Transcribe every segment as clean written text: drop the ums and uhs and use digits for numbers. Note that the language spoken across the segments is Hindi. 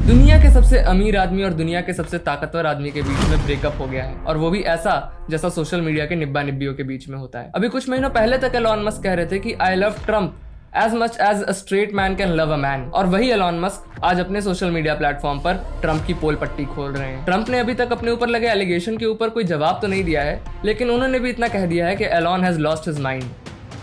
दुनिया के सबसे अमीर आदमी और दुनिया के सबसे ताकतवर आदमी के बीच में ब्रेकअप हो गया है, और वो भी ऐसा जैसा सोशल मीडिया के निब्बा निब्बियों के बीच में होता है। अभी कुछ महीनों पहले तक एलॉन मस्क कह रहे थे कि I love Trump as much as a straight man can love a man, और वही एलॉन मस्क आज अपने सोशल मीडिया प्लेटफॉर्म पर ट्रम्प की पोल पट्टी खोल रहे हैं। ट्रम्प ने अभी तक अपने ऊपर लगे एलिगेशन के ऊपर कोई जवाब तो नहीं दिया है, लेकिन उन्होंने भी इतना कह दिया है कि Elon has lost his mind.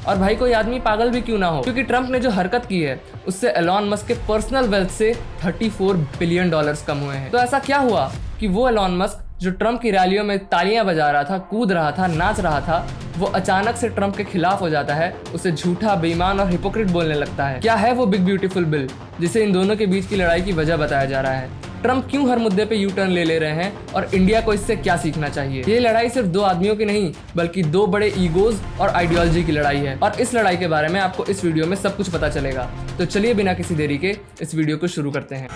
और भाई कोई आदमी पागल भी क्यों ना हो, क्योंकि ट्रम्प ने जो हरकत की है उससे एलॉन मस्क के पर्सनल वेल्थ से $34 बिलियन कम हुए हैं। तो ऐसा क्या हुआ कि वो एलॉन मस्क जो ट्रम्प की रैलियों में तालियां बजा रहा था, कूद रहा था, नाच रहा था, वो अचानक से ट्रम्प के खिलाफ हो जाता है, उसे झूठा, बेईमान और हिपोक्रेट बोलने लगता है। क्या है वो बिग ब्यूटीफुल बिल जिसे इन दोनों के बीच की लड़ाई की वजह बताया जा रहा है? ट्रम्प क्यों हर मुद्दे पे यू टर्न ले रहे हैं और इंडिया को इससे क्या सीखना चाहिए? ये लड़ाई सिर्फ दो आदमियों की नहीं, बल्कि दो बड़े ईगोज और आइडियोलॉजी की लड़ाई है, और इस लड़ाई के बारे में आपको इस वीडियो में सब कुछ पता चलेगा। तो चलिए बिना किसी देरी के इस वीडियो को शुरू करते हैं।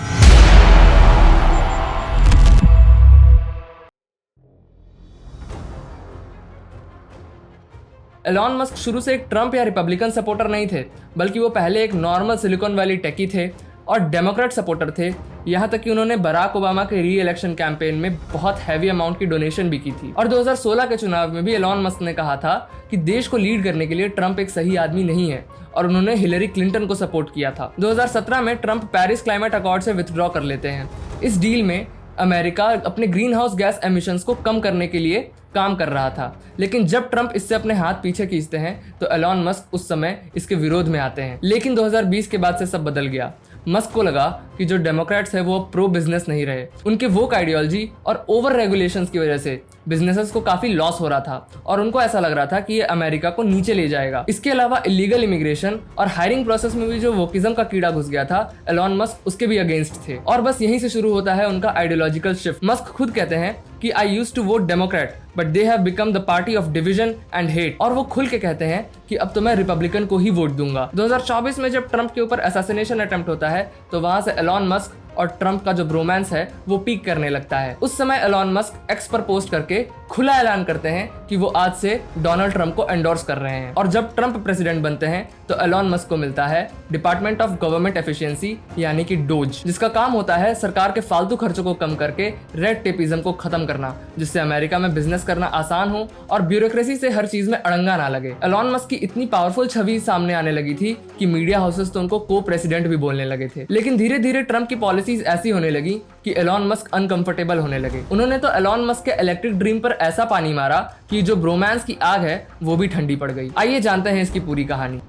एलॉन मस्क शुरू से एक ट्रम्प या रिपब्लिकन सपोर्टर नहीं थे, बल्कि वो पहले एक नॉर्मल सिलिकॉन वैली टेकी थे और डेमोक्रेट सपोर्टर थे। यहाँ तक कि उन्होंने बराक ओबामा के री इलेक्शन कैंपेन में बहुत हैवी अमाउंट की डोनेशन भी की थी। और 2016 के चुनाव में भी एलॉन मस्क ने कहा था कि देश को लीड करने के लिए ट्रम्प एक सही आदमी नहीं है, और उन्होंने हिलरी क्लिंटन को सपोर्ट किया था। 2017 में ट्रम्प पेरिस क्लाइमेट अकॉर्ड से विथड्रॉ कर लेते हैं। इस डील में अमेरिका अपने ग्रीन हाउस गैस एमिशंस को कम करने के लिए काम कर रहा था, लेकिन जब ट्रम्प इससे अपने हाथ पीछे खींचते हैं तो एलॉन मस्क उस समय इसके विरोध में आते हैं। लेकिन 2020 के बाद से सब बदल गया। मस्क को लगा कि जो डेमोक्रेट्स है वो प्रो बिजनेस नहीं रहे। उनके वोक आइडियोलॉजी और ओवर रेगुलेशंस की वजह से बिजनेसेस को काफी लॉस हो रहा था, और उनको ऐसा लग रहा था कि ये अमेरिका को नीचे ले जाएगा। इसके अलावा इलीगल इमिग्रेशन और हायरिंग प्रोसेस में भी जो वोकिज्म का कीड़ा घुस गया था, एलॉन मस्क उसके भी अगेंस्ट थे। और बस यहीं से शुरू होता है उनका आइडियोलॉजिकल शिफ्ट। मस्क खुद कहते हैं कि I used to vote democrat but they have become the party of division and hate, और वो खुल के कहते हैं कि अब तो मैं रिपब्लिकन को ही वोट दूंगा। 2024 में जब ट्रम्प के ऊपर असैसिनेशन अटेम्प्ट होता है तो वहां से एलॉन मस्क और ट्रम्प का जो ब्रोमांस है वो पीक करने लगता है। उस समय एलॉन मस्क एक्स पर पोस्ट करके खुला ऐलान करते हैं कि वो आज से डोनाल्ड ट्रम्प को एंडोर्स कर रहे हैं। और जब ट्रम्प प्रेसिडेंट बनते हैं तो एलॉन मस्क को मिलता है डिपार्टमेंट ऑफ गवर्नमेंट एफिशिएंसी यानी कि डोज, जिसका काम होता है सरकार के फालतू खर्चों को कम करके रेड टेपिज्म को खत्म करना, जिससे अमेरिका में बिजनेस करना आसान हो और ब्यूरोक्रेसी से हर चीज में अड़ंगा ना लगे। एलॉन मस्क की इतनी पावरफुल छवि सामने आने लगी थी कि मीडिया हाउसेस तो उनको को प्रेसिडेंट भी बोलने लगे थे। लेकिन धीरे धीरे ट्रम्प की पॉलिसीज ऐसी होने लगी कि एलॉन मस्क अनकंफर्टेबल होने लगे। उन्होंने तो एलॉन मस्क के इलेक्ट्रिक ड्रीम पर ऐसा पानी मारा कि जो ब्रोमांस की आग है वो भी ठंडी पड़ गई। आइए जानते हैं इसकी पूरी कहानी।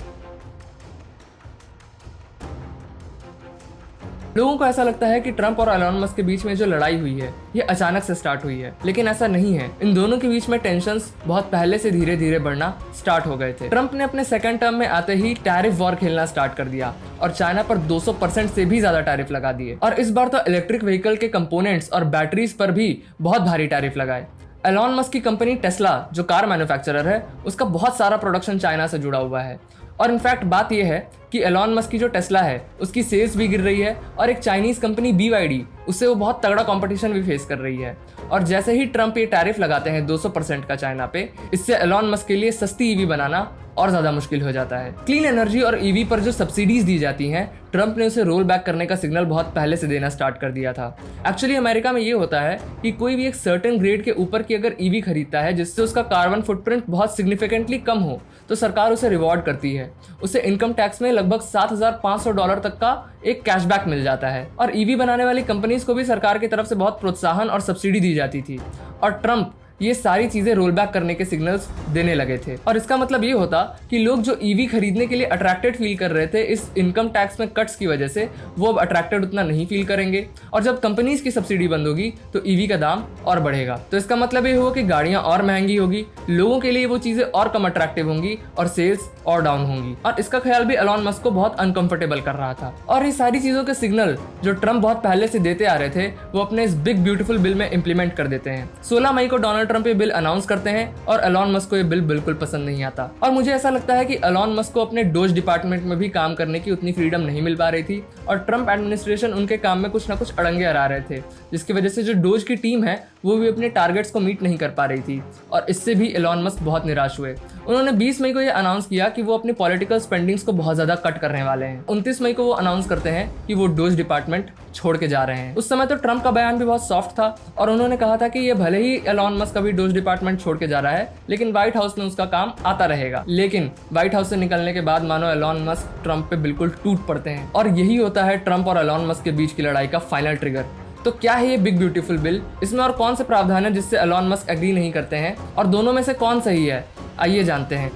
लोगों को ऐसा लगता है कि ट्रम्प और एलॉन मस्क के बीच में जो लड़ाई हुई है ये अचानक से स्टार्ट हुई है, लेकिन ऐसा नहीं है। इन दोनों के बीच में टेंशंस बहुत पहले से धीरे धीरे बढ़ना स्टार्ट हो गए थे। ट्रम्प ने अपने सेकंड टर्म में आते ही टैरिफ वॉर खेलना स्टार्ट कर दिया और चाइना पर 200% से भी ज्यादा टैरिफ लगा दिए, और इस बार तो इलेक्ट्रिक व्हीकल के कंपोनेंट्स और बैटरीज पर भी बहुत भारी टैरिफ लगाए। एलॉन मस्क की कंपनी टेस्ला जो कार मैन्युफैक्चरर है, उसका बहुत सारा प्रोडक्शन चाइना से जुड़ा हुआ है। और इनफैक्ट बात यह है कि एलॉन मस्क की जो टेस्ला है उसकी सेल्स भी गिर रही है, और एक चाइनीज कंपनी BYD उससे वो बहुत तगड़ा कंपटीशन भी फेस कर रही है। और जैसे ही ट्रम्प ये टैरिफ लगाते हैं 200% का चाइना पे, इससे एलॉन मस्क के लिए सस्ती ईवी बनाना और ज्यादा मुश्किल हो जाता है। क्लीन एनर्जी और ईवी पर जो सब्सिडीज दी जाती हैं, ट्रम्प ने उसे रोल बैक करने का सिग्नल बहुत पहले से देना स्टार्ट कर दिया था। एक्चुअली अमेरिका में ये होता है कि कोई भी एक सर्टेन ग्रेड के ऊपर की अगर ईवी खरीदता है जिससे उसका कार्बन फुटप्रिंट बहुत सिग्निफिकेंटली कम हो, तो सरकार उसे रिवॉर्ड करती है। उसे इनकम टैक्स में लगभग $7,500 तक का एक कैशबैक मिल जाता है। और ईवी बनाने वाली कंपनीज को भी सरकार की तरफ से बहुत प्रोत्साहन और सब्सिडी दी जाती थी, और ट्रम्प ये सारी चीजें रोल बैक करने के सिग्नल्स देने लगे थे। और इसका मतलब ये होता कि लोग जो ईवी खरीदने के लिए अट्रैक्टेड फील कर रहे थे इस इनकम टैक्स में कट्स की वजह से, वो अब अट्रैक्टेड उतना नहीं फील करेंगे। और जब कंपनीज की सब्सिडी बंद होगी तो ईवी का दाम और बढ़ेगा। तो इसका मतलब ये हुआ कि गाड़ियां और महंगी होगी, लोगों के लिए वो चीजें और कम अट्रैक्टिव होंगी और सेल्स और डाउन होंगी। और इसका ख्याल भी एलॉन मस्क को बहुत अनकंफर्टेबल कर रहा था। और ये सारी चीजों के सिग्नल जो ट्रम्प बहुत पहले से देते आ रहे थे, वो अपने इस बिग ब्यूटीफुल बिल में इंप्लीमेंट कर देते हैं। 16 मई को डोनाल्ड ट्रंप ये बिल अनाउंस करते हैं और एलॉन मस्क को ये बिल बिल्कुल पसंद नहीं आता। और मुझे ऐसा लगता है कि एलॉन मस्क को अपने डोज डिपार्टमेंट में भी काम करने की उतनी फ्रीडम नहीं मिल पा रही थी और ट्रंप एडमिनिस्ट्रेशन उनके काम में कुछ ना कुछ अड़ंगे अड़ा रहे थे, जिसकी वजह से जो डोज की टीम है वो भी अपने टारगेट्स को मीट नहीं कर पा रही थी और इससे भी एलॉन मस्क बहुत निराश हुए। उन्होंने 20 मई को ये अनाउंस किया कि वो अपनी पॉलिटिकल स्पेंडिंग्स को बहुत ज़्यादा कट करने वाले हैं। 29 मई को वो अनाउंस करते हैं कि वो डोज डिपार्टमेंट छोड़ के जा रहे हैं। उस समय तो ट्रंप का बयान भी बहुत सॉफ्ट था और उन्होंने कहा था कि ये भले ही एलॉन मस्क अभी डोज डिपार्टमेंट छोड़ के जा रहा है, लेकिन व्हाइट हाउस में उसका काम आता रहेगा। लेकिन व्हाइट हाउस से निकलने के बाद मानो एलॉन मस्क ट्रंप पे बिल्कुल टूट पड़ते हैं और यही होता है ट्रंप और एलॉन मस्क के बीच की लड़ाई का फाइनल ट्रिगर। तो क्या है ये बिग ब्यूटीफुल बिल? इसमें और कौन से प्रावधान है जिससे एलॉन मस्क एग्री नहीं करते हैं और दोनों में से कौन सही है? आइए जानते हैं।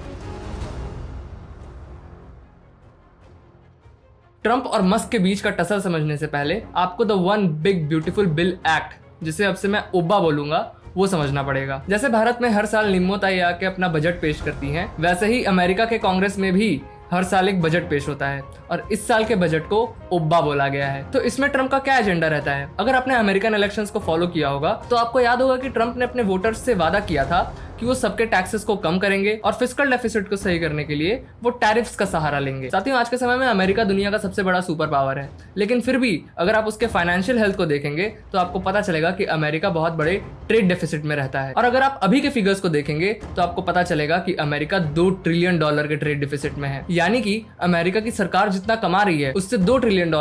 ट्रंप और मस्क के बीच का टसल समझने से पहले आपको the one big beautiful bill act, जिसे अब से मैं ओब्बा बोलूंगा, वो समझना पड़ेगा। जैसे भारत में हर साल निम्नोताई आके अपना बजट पेश करती हैं, वैसे ही अमेरिका के कांग्रेस में भी हर साल एक बजट पेश होता है और इस साल के बजट को ओब्बा बोला गया है। तो इसमें ट्रंप का क्या एजेंडा रहता है? अगर आपने अमेरिकन इलेक्शंस को फॉलो किया होगा तो आपको याद होगा कि ट्रंप ने अपने वोटर्स से वादा किया था कि वो सबके टैक्सेस को कम करेंगे और फिस्कल डेफिसिट को सही करने के लिए वो टैरिफ्स का सहारा लेंगे। साथियों, आज के समय में अमेरिका दुनिया का सबसे बड़ा सुपर पावर है, लेकिन फिर भी अगर आप उसके फाइनेंशियल हेल्थ को देखेंगे तो आपको पता चलेगा कि अमेरिका बहुत बड़े ट्रेड डेफिसिट में रहता है। और अगर आप अभी के फिगर्स को देखेंगे तो आपको पता चलेगा कि अमेरिका $2 ट्रिलियन के ट्रेड डेफिसिट में है। यानी कि अमेरिका की सरकार जितना कमा रही है उससे $2 ट्रिलियन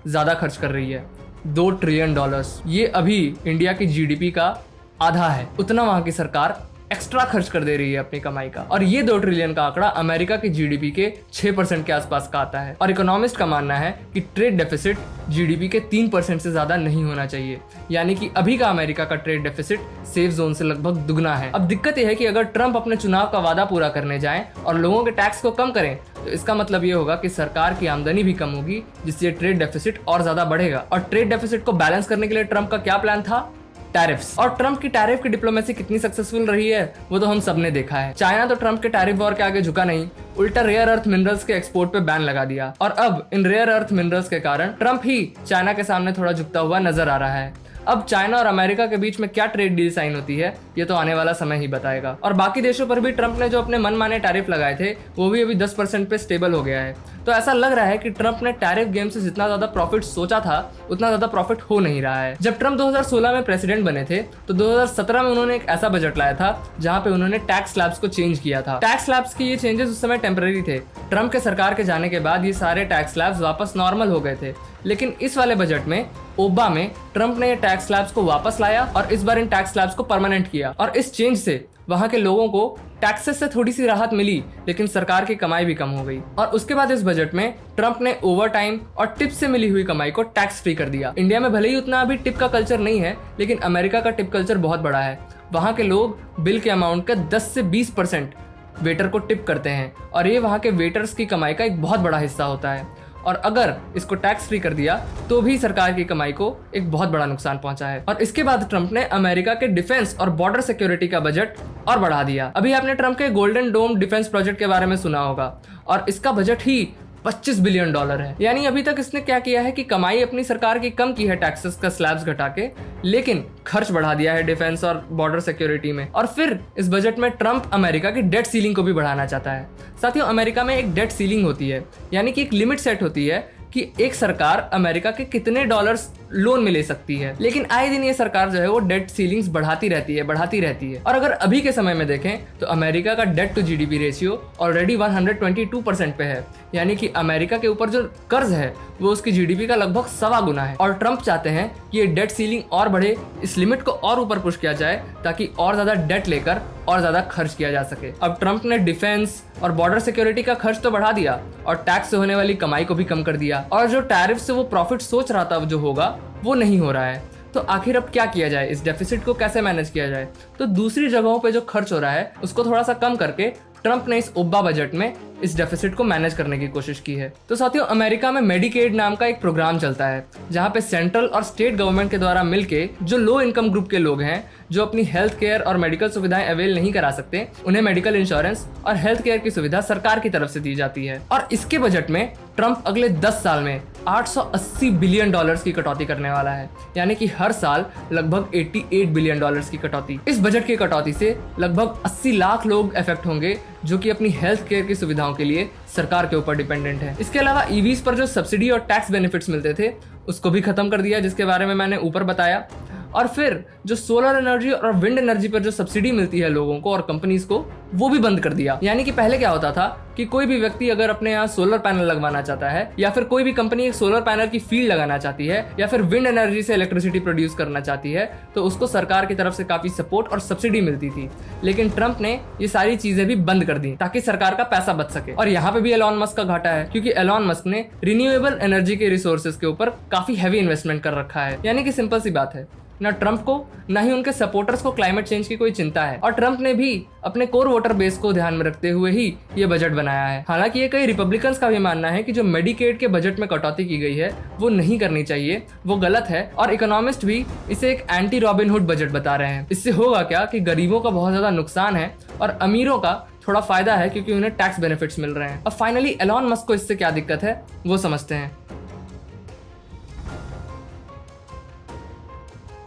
ज्यादा खर्च कर रही है। $2 ट्रिलियन, ये अभी इंडिया की जीडीपी का आधा है। उतना वहां की सरकार एक्स्ट्रा खर्च कर दे रही है अपनी कमाई का। और ये 2 ट्रिलियन का आंकड़ा अमेरिका की जीडीपी के 6% के आसपास का आता है। और इकोनॉमिस्ट का मानना है कि ट्रेड डेफिसिट जीडीपी के 3% से ज्यादा नहीं होना चाहिए। यानी कि अभी का अमेरिका का ट्रेड डेफिसिट सेफ जोन से लगभग दुगना है। अब दिक्कत यह है कि अगर ट्रंप अपने चुनाव का वादा पूरा करने जाएं और लोगों के टैक्स को कम करें तो इसका मतलब ये होगा कि सरकार की आमदनी भी कम होगी, जिससे ट्रेड डेफिसिट और ज्यादा बढ़ेगा। और ट्रेड डेफिसिट को बैलेंस करने के लिए ट्रंप का क्या प्लान था? टैरिफ्स। और ट्रंप की टैरिफ की डिप्लोमेसी कितनी सक्सेसफुल रही है वो तो हम सबने देखा है। चाइना तो ट्रंप के टैरिफ वॉर के आगे झुका नहीं, उल्टा रेयर अर्थ मिनरल्स के एक्सपोर्ट पे बैन लगा दिया। और अब इन रेयर अर्थ मिनरल्स के कारण ट्रंप ही चाइना के सामने थोड़ा झुकता हुआ नजर आ रहा है। अब चाइना और अमेरिका के बीच में क्या ट्रेड डील साइन होती है ये तो आने वाला समय ही बताएगा। और बाकी देशों पर भी ट्रंप ने जो अपने मनमाने टैरिफ लगाए थे वो भी अभी 10% पे स्टेबल हो गया है। तो ऐसा लग रहा है कि ट्रंप ने टैरिफ गेम से जितना ज्यादा प्रॉफिट सोचा था उतना ज्यादा प्रॉफिट हो नहीं रहा है। जब ट्रंप 2016 में प्रेसिडेंट बने थे तो 2017 में उन्होंने एक ऐसा बजट लाया था जहां पे उन्होंने टैक्स स्लैब्स को चेंज किया था। टैक्स स्लैब्स के ये चेंजेस उस समय टेम्पररी थे। ट्रंप के सरकार के जाने के बाद ये सारे टैक्स स्लैब्स वापस नॉर्मल हो गए थे। लेकिन इस वाले बजट में ओब्बा में ट्रंप ने ये टैक्स स्लैब्स को वापस लाया और इस बार इन टैक्स स्लैब्स को परमानेंट किया। और इस चेंज से वहां के लोगों को टैक्सेस से थोड़ी सी राहत मिली, लेकिन सरकार की कमाई भी कम हो गई। और उसके बाद इस बजट में ट्रंप ने ओवर टाइम और टिप से मिली हुई कमाई को टैक्स फ्री कर दिया। इंडिया में भले ही उतना अभी टिप का कल्चर नहीं है, लेकिन अमेरिका का टिप कल्चर बहुत बड़ा है। वहां के लोग बिल के अमाउंट का 10 से 20% वेटर को टिप करते हैं और ये वहां के वेटर्स की कमाई का एक बहुत बड़ा हिस्सा होता है। और अगर इसको टैक्स फ्री कर दिया तो भी सरकार की कमाई को एक बहुत बड़ा नुकसान पहुंचा है। और इसके बाद ट्रंप ने अमेरिका के डिफेंस और बॉर्डर सिक्योरिटी का बजट और बढ़ा दिया। अभी आपने ट्रंप के गोल्डन डोम डिफेंस प्रोजेक्ट के बारे में सुना होगा और इसका बजट ही $25 बिलियन है। यानी अभी तक इसने क्या किया है कि कमाई अपनी सरकार की कम की है टैक्सेस का स्लैब्स घटा के, लेकिन खर्च बढ़ा दिया है डिफेंस और बॉर्डर सिक्योरिटी में। और फिर इस बजट में ट्रंप अमेरिका की डेट सीलिंग को भी बढ़ाना चाहता है। साथियों, अमेरिका में एक डेट सीलिंग होती है, यानी कि एक लिमिट सेट होती है कि एक सरकार अमेरिका के कितने डॉलर्स लोन में ले सकती है। लेकिन आए दिन ये सरकार जो है वो डेट सीलिंग्स बढ़ाती रहती है। और अगर अभी के समय में देखें तो अमेरिका का debt to GDP ratio already 122% पे है। यानी कि अमेरिका के ऊपर जो कर्ज है वो उसकी जीडीपी का लगभग 1.25 गुना है। और ट्रंप चाहते हैं कि ये डेट सीलिंग और बढ़े, इस लिमिट को और ऊपर पुश किया जाए ताकि और ज्यादा डेट लेकर और ज्यादा खर्च किया जा सके। अब ट्रंप ने डिफेंस और बॉर्डर सिक्योरिटी का खर्च तो बढ़ा दिया और टैक्स से होने वाली कमाई को भी कम कर दिया। और जो टैरिफ से वो प्रॉफिट सोच रहा था जो होगा वो नहीं हो रहा है। तो आखिर अब क्या किया जाए, इस डेफिसिट को कैसे मैनेज किया जाए? तो दूसरी जगहों पे जो खर्च हो रहा है उसको थोड़ा सा कम करके ट्रंप ने इस ओब्बा बजट में इस डेफिसिट को मैनेज करने की कोशिश की है। तो साथियों, अमेरिका में मेडिकेड नाम का एक प्रोग्राम चलता है जहां पे सेंट्रल और स्टेट गवर्नमेंट के द्वारा मिलके जो लो इनकम ग्रुप के लोग हैं जो अपनी हेल्थ केयर और मेडिकल सुविधाएं अवेल नहीं करा सकते, उन्हें मेडिकल इंश्योरेंस और हेल्थ केयर की सुविधा सरकार की तरफ से दी जाती है। और इसके बजट में ट्रंप अगले 10 साल में 880 बिलियन डॉलर्स की कटौती करने वाला है, यानी कि हर साल लगभग 88 बिलियन डॉलर्स की कटौती। इस बजट की कटौती से लगभग 80 लाख लोग इफेक्ट होंगे जो कि अपनी हेल्थ केयर की सुविधाओं के लिए सरकार के ऊपर डिपेंडेंट है। इसके अलावा ईवीज पर जो सब्सिडी और टैक्स बेनिफिट्स मिलते थे उसको भी खत्म कर दिया, जिसके बारे में मैंने ऊपर बताया। और फिर जो सोलर एनर्जी और विंड एनर्जी पर जो सब्सिडी मिलती है लोगों को और कंपनीज को, वो भी बंद कर दिया। यानी कि पहले क्या होता था कि कोई भी व्यक्ति अगर अपने यहाँ सोलर पैनल लगवाना चाहता है या फिर कोई भी कंपनी एक सोलर पैनल की फील्ड लगाना चाहती है या फिर विंड एनर्जी से इलेक्ट्रिसिटी प्रोड्यूस करना चाहती है तो उसको सरकार की तरफ से काफी सपोर्ट और सब्सिडी मिलती थी। लेकिन ट्रंप ने ये सारी चीजें भी बंद कर दी ताकि सरकार का पैसा बच सके। और यहाँ पे भी एलॉन मस्क का घाटा है, क्योंकि एलॉन मस्क ने रिन्यूएबल एनर्जी के रिसोर्सेज के ऊपर काफी हैवी इन्वेस्टमेंट कर रखा है। यानी कि सिंपल सी बात है, ना ट्रंप को ना ही उनके सपोर्टर्स को क्लाइमेट चेंज की कोई चिंता है। और ट्रंप ने भी अपने कोर वोटर बेस को ध्यान में रखते हुए ही ये बजट बनाया है। हालांकि ये कई रिपब्लिकन्स का भी मानना है कि जो मेडिकेड के बजट में कटौती की गई है वो नहीं करनी चाहिए, वो गलत है। और इकोनॉमिस्ट भी इसे एक एंटी रॉबिनहुड बजट बता रहे हैं। इससे होगा क्या कि गरीबों का बहुत ज्यादा नुकसान है और अमीरों का थोड़ा फायदा है, क्योंकि उन्हें टैक्स बेनिफिट्स मिल रहे हैं। और फाइनली एलॉन मस्क को इससे क्या दिक्कत है वो समझते हैं।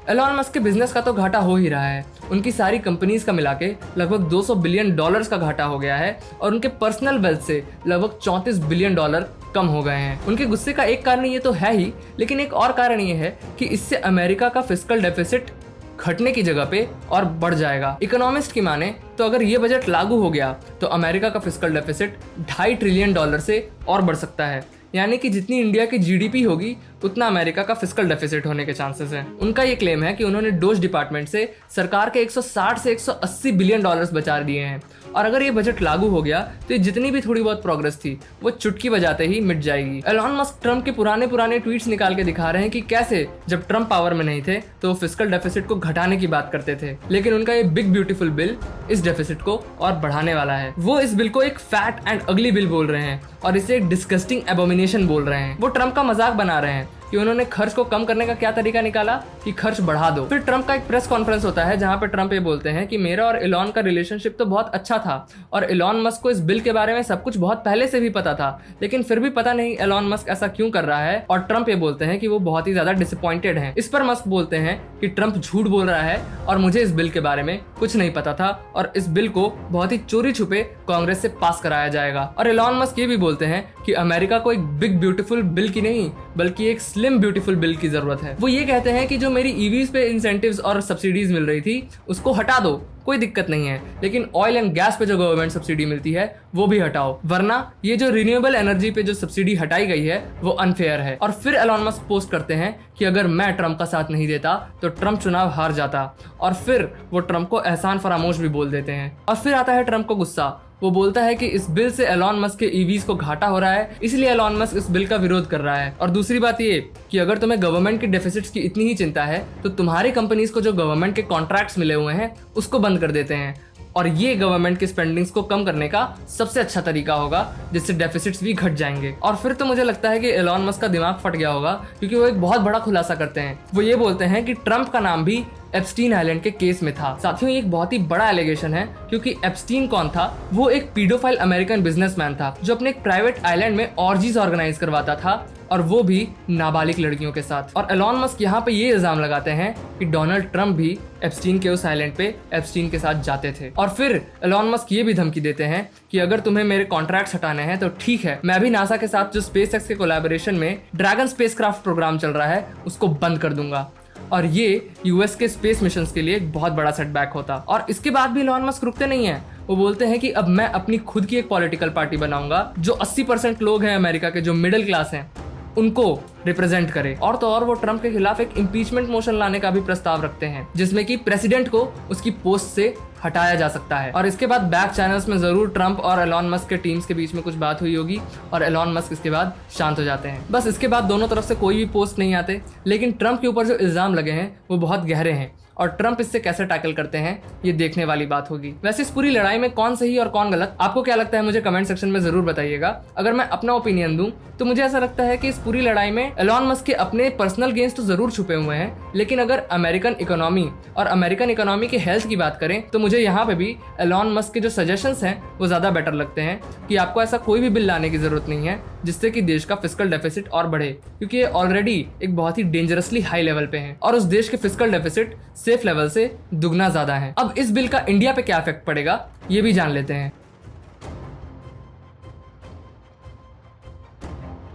एलॉन मस्क के बिजनेस का तो घाटा हो ही रहा है। उनकी सारी कंपनीज का मिला के लगभग 200 बिलियन डॉलर्स का घाटा हो गया है और उनके पर्सनल वेल्थ से लगभग 34 बिलियन डॉलर कम हो गए हैं। उनके गुस्से का एक कारण ये तो है ही, लेकिन एक और कारण ये है कि इससे अमेरिका का फिस्कल डेफिसिट घटने की जगह पे और बढ़ जाएगा। इकोनॉमिस्ट की माने तो अगर ये बजट लागू हो गया तो अमेरिका का फिस्कल डेफिसिट 2.5 ट्रिलियन डॉलर से और बढ़ सकता है। यानी कि जितनी इंडिया की जीडीपी होगी उतना अमेरिका का फिस्कल डेफिसिट होने के चांसेस हैं। उनका ये क्लेम है कि उन्होंने डोज डिपार्टमेंट से सरकार के 160 से 180 बिलियन डॉलर्स बचा दिए हैं और अगर ये बजट लागू हो गया तो जितनी भी थोड़ी बहुत प्रोग्रेस थी वो चुटकी बजाते ही मिट जाएगी। एलॉन मस्क ट्रंप के पुराने ट्वीट्स निकाल के दिखा रहे हैं कि कैसे जब ट्रंप पावर में नहीं थे तो वो फिस्कल डेफिसिट को घटाने की बात करते थे, लेकिन उनका ये बिग ब्यूटीफुल बिल इस डेफिसिट को और बढ़ाने वाला है। वो इस बिल को एक फैट एंड अगली बिल बोल रहे हैं और इसे एक डिस्गस्टिंग एबोमिनेशन बोल रहे हैं। वो ट्रंप का मजाक बना रहे हैं कि उन्होंने खर्च को कम करने का क्या तरीका निकाला कि खर्च बढ़ा दो। फिर ट्रंप का एक प्रेस कॉन्फ्रेंस होता है जहां पे ट्रंप ये बोलते हैं कि मेरा और एलॉन का रिलेशनशिप तो बहुत अच्छा था और एलॉन मस्क को इस बिल के बारे में सब कुछ बहुत पहले से भी पता था, लेकिन फिर भी पता नहीं एलॉन मस्क ऐसा क्यों कर रहा है। और ट्रंप ये बोलते हैं कि वो बहुत ही ज्यादा डिसअपॉइंटेड हैं। इस पर मस्क बोलते हैं कि ट्रंप झूठ बोल रहा है और मुझे इस बिल के बारे में कुछ नहीं पता था और इस बिल को बहुत ही चोरी छुपे कांग्रेस से पास कराया जाएगा। और एलॉन मस्क ये भी बोलते हैं कि अमेरिका को एक बिग ब्यूटीफुल बिल की नहीं बल्कि एक स्लिम ब्यूटीफुल बिल की जरूरत है। वो ये कहते हैं कि जो मेरी ईवीज पे इंसेंटिव्स और सब्सिडीज मिल रही थी उसको हटा दो, कोई दिक्कत नहीं है, लेकिन ऑयल एंड गैस पे जो गवर्नमेंट सब्सिडी मिलती है वो भी हटाओ, वरना ये जो रिन्यूएबल एनर्जी पे जो सब्सिडी हटाई गई है वो अनफेयर है। और फिर एलॉन मस्क पोस्ट करते हैं कि अगर मैं ट्रंप का साथ नहीं देता तो ट्रंप चुनाव हार जाता। और फिर वो ट्रंप को एहसान फरामोश भी बोल देते हैं। और फिर आता है ट्रंप को गुस्सा। वो बोलता है कि इस बिल से एलॉन मस्क के ईवीज को घाटा हो रहा है, इसलिए एलॉन मस्क इस बिल का विरोध कर रहा है। और दूसरी बात ये कि अगर तुम्हें गवर्नमेंट की डेफिसिट्स की इतनी ही चिंता है तो तुम्हारी कंपनीज को जो गवर्नमेंट के कॉन्ट्रैक्ट्स मिले हुए हैं उसको बंद कर देते हैं और ये गवर्नमेंट की स्पेंडिंग्स को कम करने का सबसे अच्छा तरीका होगा जिससे डेफिसिट्स भी घट जाएंगे। और फिर तो मुझे लगता है कि एलॉन मस्क का दिमाग फट गया होगा, क्योंकि वो एक बहुत बड़ा खुलासा करते हैं। वो ये बोलते हैं कि ट्रंप का नाम भी एप्स्टीन आइलैंड के केस में था। साथियों, ये एक बहुत ही बड़ा एलिगेशन है, क्योंकि एप्स्टीन कौन था? वो एक पीडोफाइल अमेरिकन बिजनेसमैन था जो अपने एक प्राइवेट आइलैंड में ऑर्जीज ऑर्गेनाइज करवाता था और वो भी नाबालिग लड़कियों के साथ। और एलॉन मस्क यहाँ पे ये इल्जाम लगाते हैं कि डोनाल्ड ट्रंप भी एप्स्टीन के उस आइलैंड पे एप्स्टीन के साथ जाते थे। और फिर एलॉन मस्क ये भी धमकी देते हैं कि अगर तुम्हें मेरे कॉन्ट्रैक्ट्स हटाने हैं तो ठीक है, मैं भी नासा के साथ जो स्पेसएक्स के कोलैबोरेशन में ड्रैगन स्पेसक्राफ्ट प्रोग्राम चल रहा है उसको बंद कर दूंगा। और ये यूएस के स्पेस मिशंस के लिए एक बहुत बड़ा सेटबैक होता। और इसके बाद भी एलॉन मस्क रुकते नहीं हैं। वो बोलते हैं कि अब मैं अपनी खुद की एक पॉलिटिकल पार्टी बनाऊंगा जो 80% लोग हैं अमेरिका के, जो मिडिल क्लास हैं, उनको रिप्रेजेंट करे। और तो और वो ट्रंप के खिलाफ एक इम्पीचमेंट मोशन लाने का भी प्रस्ताव रखते हैं जिसमें कि प्रेसिडेंट को उसकी पोस्ट से हटाया जा सकता है। और इसके बाद बैक चैनल्स में जरूर ट्रंप और एलॉन मस्क के टीम्स के बीच में कुछ बात हुई होगी और एलॉन मस्क इसके बाद शांत हो जाते हैं। बस इसके बाद दोनों तरफ से कोई भी पोस्ट नहीं आते, लेकिन ट्रंप के ऊपर जो इल्जाम लगे हैं वो बहुत गहरे हैं और ट्रम्प इससे कैसे टैकल करते हैं ये देखने वाली बात होगी। वैसे इस पूरी लड़ाई में कौन सही और कौन गलत, आपको क्या लगता है मुझे कमेंट सेक्शन में जरूर बताइएगा। अगर मैं अपना ओपिनियन दूं तो मुझे ऐसा लगता है कि इस पूरी लड़ाई में एलॉन मस्क के अपने पर्सनल गेन्स तो जरूर छुपे हुए हैं, लेकिन अगर अमेरिकन इकोनॉमी और अमेरिकन इकोनॉमी के हेल्थ की बात करें तो मुझे यहाँ पे भी एलॉन मस्क के जो सजेशंस हैं वो ज्यादा बेटर लगते हैं कि आपको ऐसा कोई भी बिल लाने की जरूरत नहीं है जिससे कि देश का फिस्कल डेफिसिट और बढ़े, क्योंकि ये ऑलरेडी एक बहुत ही डेंजरसली हाई लेवल पे है और उस देश के फिस्कल डेफिसिट सेफ लेवल से दुगना ज्यादा है। अब इस बिल का इंडिया पे क्या इफेक्ट पड़ेगा ये भी जान लेते हैं।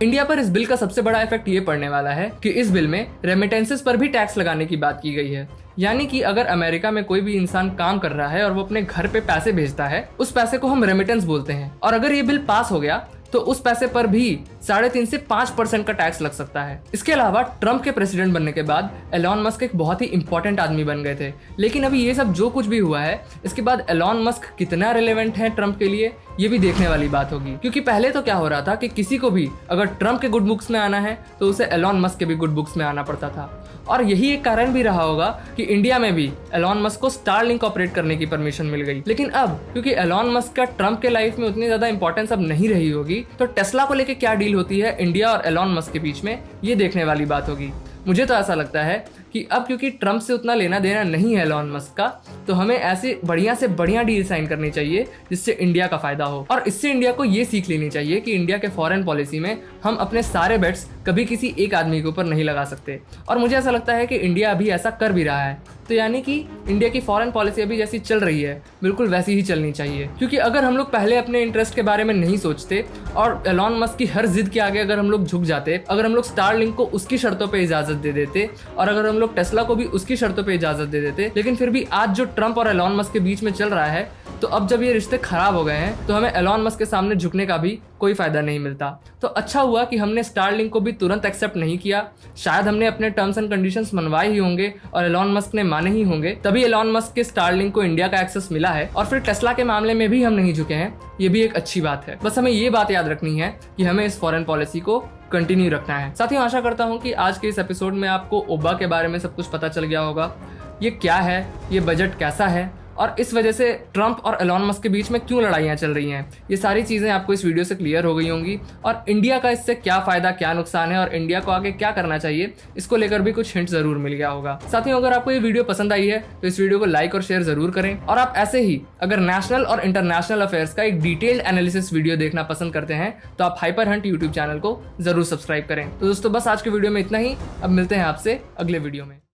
इंडिया पर इस बिल का सबसे बड़ा इफेक्ट ये पड़ने वाला है कि इस बिल में रेमिटेंसेस पर भी टैक्स लगाने की बात की गई है। यानी कि अगर अमेरिका में कोई भी इंसान काम कर रहा है और वो अपने घर पे पैसे भेजता है, उस पैसे को हम रेमिटेंस बोलते हैं, और अगर ये बिल पास हो गया तो उस पैसे पर भी 3.5 से 5% का टैक्स लग सकता है। इसके अलावा ट्रम्प के प्रेसिडेंट बनने के बाद एलॉन मस्क एक बहुत ही इंपॉर्टेंट आदमी बन गए थे, लेकिन अभी ये सब जो कुछ भी हुआ है इसके बाद एलॉन मस्क कितना रिलेवेंट है ट्रम्प के लिए ये भी देखने वाली बात होगी। क्योंकि पहले तो क्या हो रहा था कि किसी को भी अगर ट्रम्प के गुड बुक्स में आना है तो उसे एलॉन मस्क के भी गुड बुक्स में आना पड़ता था, और यही एक कारण भी रहा होगा कि इंडिया में भी एलॉन मस्क को स्टारलिंक ऑपरेट करने की परमिशन मिल गई। लेकिन अब क्योंकि एलॉन मस्क का ट्रम्प के लाइफ में उतनी ज्यादा इंपॉर्टेंस अब नहीं रही होगी, तो टेस्ला को लेकर क्या डील होती है इंडिया और एलॉन मस्क के बीच में ये देखने वाली बात होगी। मुझे तो ऐसा लगता है कि अब क्योंकि ट्रम्प से उतना लेना देना नहीं है एलॉन मस्क का, तो हमें ऐसे बढ़िया से बढ़िया डील साइन करनी चाहिए जिससे इंडिया का फायदा हो। और इससे इंडिया को ये सीख लेनी चाहिए कि इंडिया के फॉरेन पॉलिसी में हम अपने सारे बेट्स कभी किसी एक आदमी के ऊपर नहीं लगा सकते, और मुझे ऐसा लगता है कि इंडिया अभी ऐसा कर भी रहा है। तो यानी कि इंडिया की फॉरेन पॉलिसी अभी जैसी चल रही है बिल्कुल वैसी ही चलनी चाहिए, क्योंकि अगर हम लोग पहले अपने इंटरेस्ट के बारे में नहीं सोचते और एलॉन मस्क की हर जिद के आगे अगर हम लोग झुक जाते, अगर हम लोग स्टारलिंक को उसकी शर्तों पे इजाजत दे देते और अगर हम लोग टेस्ला को भी उसकी शर्तों पे इजाजत दे देते, लेकिन फिर भी आज जो ट्रम्प और एलॉन मस्क के बीच में चल रहा है, तो अब जब ये रिश्ते खराब हो गए हैं तो हमें एलॉन मस्क के सामने झुकने का भी कोई फायदा नहीं मिलता। तो अच्छा हुआ कि हमने स्टारलिंक को भी तुरंत एक्सेप्ट नहीं किया। शायद हमने अपने टर्म्स एंड कंडीशंस मनवाए ही होंगे और एलॉन मस्क ने माने ही होंगे, तभी एलॉन मस्क के स्टारलिंक को इंडिया का एक्सेस मिला है, और फिर टेस्ला के मामले में भी हम नहीं झुके हैं। ये भी एक अच्छी बात है। बस हमें ये बात याद रखनी है कि हमें इस फॉरेन पॉलिसी को कंटिन्यू रखना है। साथियों, आशा करता हूँ कि आज के इस एपिसोड में आपको ओबा के बारे में सब कुछ पता चल गया होगा। ये क्या है, ये बजट कैसा है, और इस वजह से ट्रम्प और एलॉन मस्क के बीच में क्यों लड़ाइयाँ चल रही हैं, ये सारी चीज़ें आपको इस वीडियो से क्लियर हो गई होंगी। और इंडिया का इससे क्या फ़ायदा, क्या नुकसान है और इंडिया को आगे क्या करना चाहिए, इसको लेकर भी कुछ हिंट ज़रूर मिल गया होगा। साथियों, अगर आपको ये वीडियो पसंद आई है तो इस वीडियो को लाइक और शेयर ज़रूर करें, और आप ऐसे ही अगर नेशनल और इंटरनेशनल अफेयर्स का एक डिटेल्ड एनालिसिस वीडियो देखना पसंद करते हैं तो आप हाइपर हंट यूट्यूब चैनल को ज़रूर सब्सक्राइब करें। तो दोस्तों, बस आज के वीडियो में इतना ही। अब मिलते हैं आपसे अगले वीडियो में।